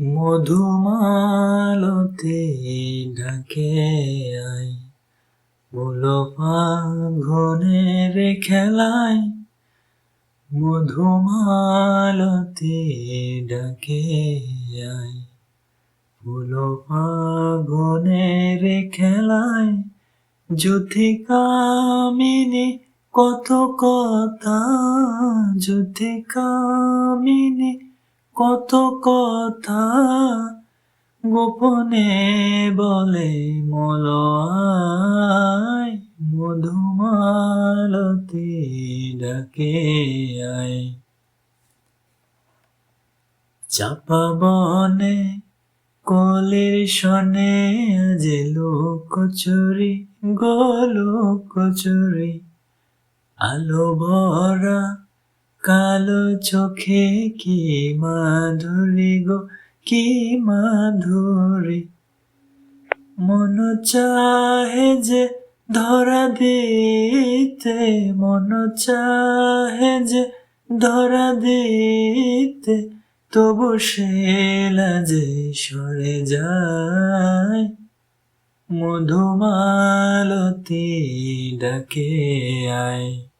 মধুমালতি ডাকে আয়, বলো ফাগুনের খেলায়। মধুমালতি ডাকে আয়, বলো ফাগুনের খেলায়। যুথিকামিনী কত কথা, যুথিকামিনী কত কথা, গোপনে বলে মলয়। মধুমালতি ডাকে আয়। চাপা বনে কলির শনে আজ লুকোচুরি গো লুকোচুরি। আলো ভরা কালো চোখে কি মাধুরী গো কি মাধুরী। মন চাহে যে ধরা দিতে, মন চাহে যে ধরা দিতে, তবু সে লাজে সরে যায়। মধুমালতি ডাকে আয়।